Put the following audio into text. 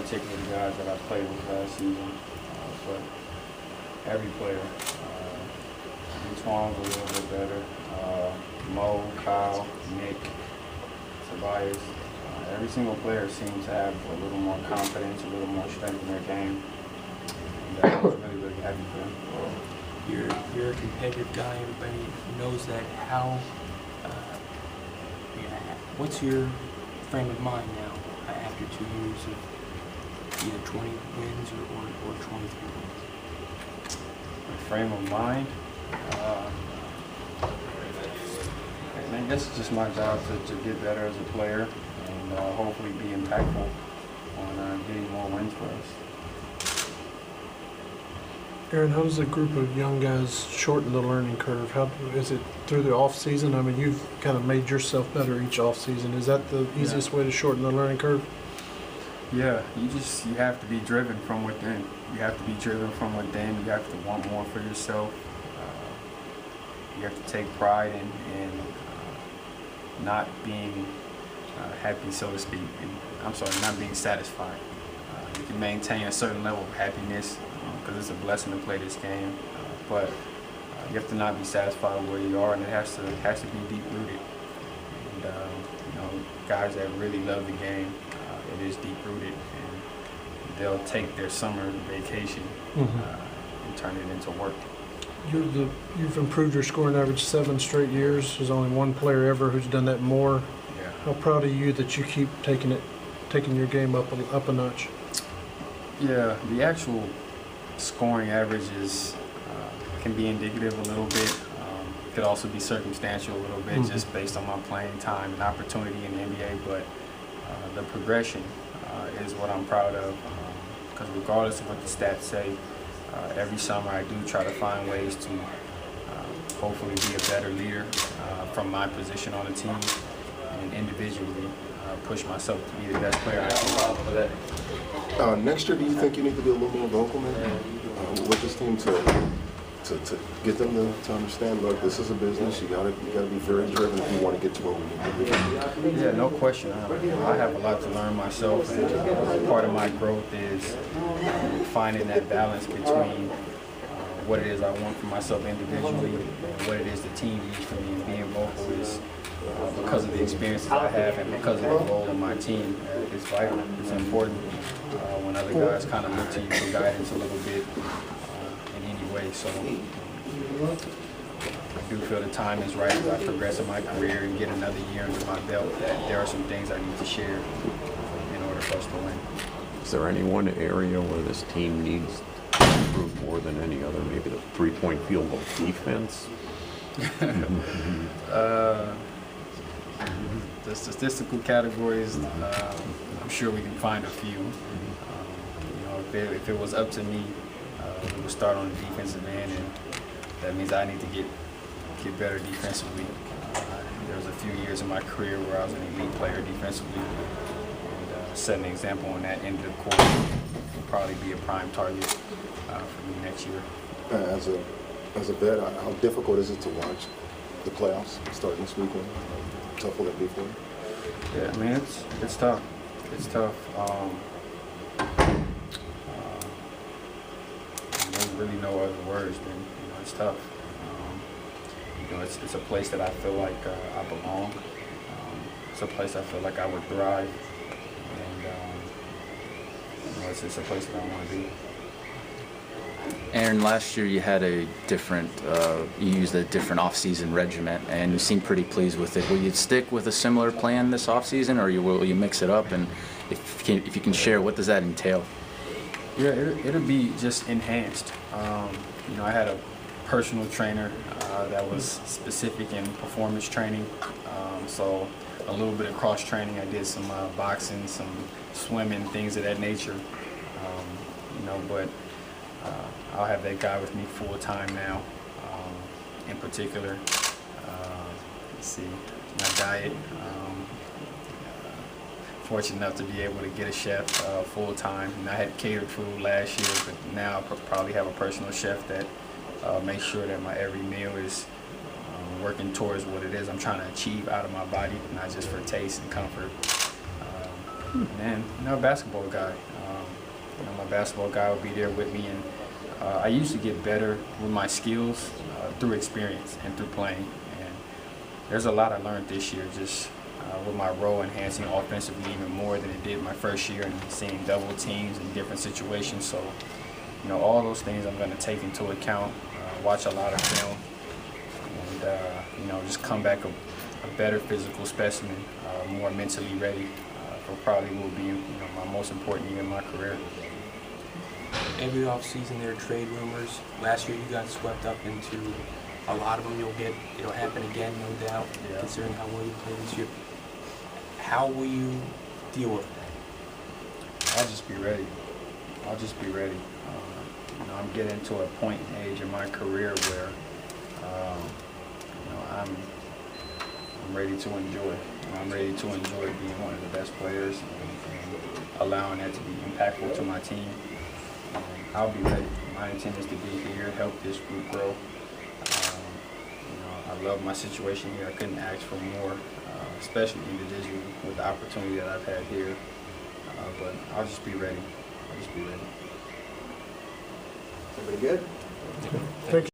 particular guys that I played with last season, but every player. Antoine's a little bit better. Mo, Kyle, Nick, Tobias. Every single player seems to have a little more confidence, a little more strength in their game. And I was really, really happy for them. You're a competitive guy. Everybody knows that. What's your frame of mind now after 2 years of either 20 wins or 23 wins? My frame of mind? I guess it's just my job to get better as a player and hopefully be impactful on getting more wins for us. Arron, how does a group of young guys shorten the learning curve? How is it through the off season? I mean, you've kind of made yourself better each off season. Is that the easiest way to shorten the learning curve? Yeah, you have to be driven from within. You have to be driven from within. You have to want more for yourself. You have to take pride in not being happy, so to speak. Not being satisfied. You can maintain a certain level of happiness because it's a blessing to play this game, but you have to not be satisfied with where you are, and it has to be deep rooted. And guys that really love the game, it is deep rooted, and they'll take their summer vacation and turn it into work. You've improved your scoring average 7 straight years. There's only one player ever who's done that more. Yeah. How proud are you that you keep taking your game up a notch? Yeah, the actual scoring averages can be indicative a little bit. It could also be circumstantial a little bit, just based on my playing time and opportunity in the NBA. But the progression is what I'm proud of, because regardless of what the stats say, every summer I do try to find ways to hopefully be a better leader from my position on the team, and individually push myself to be the best player I can be. Next year, do you think you need to be a little more vocal, man, with this team to get them to understand, look, this is a business. You gotta be very driven if you want to get to where we need to be. Yeah, no question. I have a lot to learn myself, and part of my growth is finding that balance between what it is I want for myself individually and what it is the team needs from me. And being vocal is because of the experiences I have and because of the role in my team. It's vital. It's important when other guys kind of look to you for guidance a little bit in any way. So I do feel the time is right as I progress in my career and get another year under my belt, that there are some things I need to share in order for us to win. Is there any one area where this team needs to improve more than any other? Maybe the three-point field goal defense? The statistical categories, I'm sure we can find a few. If it was up to me, we would start on the defensive end, and that means I need to get better defensively. There was a few years in my career where I was an elite player defensively, and setting an example on that end of the court will probably be a prime target for me next year. As a vet, how difficult is it to watch the playoffs starting this weekend? How tough will it be for you? Yeah, I mean, it's tough. It's tough. There's really no other words than, it's tough. It's a place that I feel like I belong. It's a place I feel like I would thrive, and it's a place that I want to be. Arron, last year you had you used a different off-season regimen, and you seemed pretty pleased with it. Will you stick with a similar plan this off-season, or will you mix it up? And if you can share, what does that entail? Yeah, it'll be just enhanced. I had a personal trainer that was specific in performance training, so a little bit of cross training. I did some boxing, some swimming, things of that nature. But I'll have that guy with me full time now. In particular, let's see, my diet. Fortunate enough to be able to get a chef full time. And I had catered food last year, but now I probably have a personal chef that makes sure that my every meal is working towards what it is I'm trying to achieve out of my body, not just for taste and comfort. And a basketball guy. My basketball guy will be there with me, and I used to get better with my skills through experience and through playing. And there's a lot I learned this year, just with my role enhancing offensively even more than it did my first year, and seeing double teams in different situations. So, all those things I'm going to take into account. Watch a lot of film, and just come back a better physical specimen, more mentally ready for probably will be my most important year in my career. Every offseason there are trade rumors. Last year you got swept up into a lot of them. It'll happen again, no doubt, considering how well you played this year. How will you deal with that? I'll just be ready. I'm getting to a point in age in my career where I'm ready to enjoy. I'm ready to enjoy being one of the best players and allowing that to be impactful to my team. I'll be ready. My intent is to be here, help this group grow. I love my situation here. I couldn't ask for more, especially individually with the opportunity that I've had here. But I'll just be ready. Everybody good? Thank you.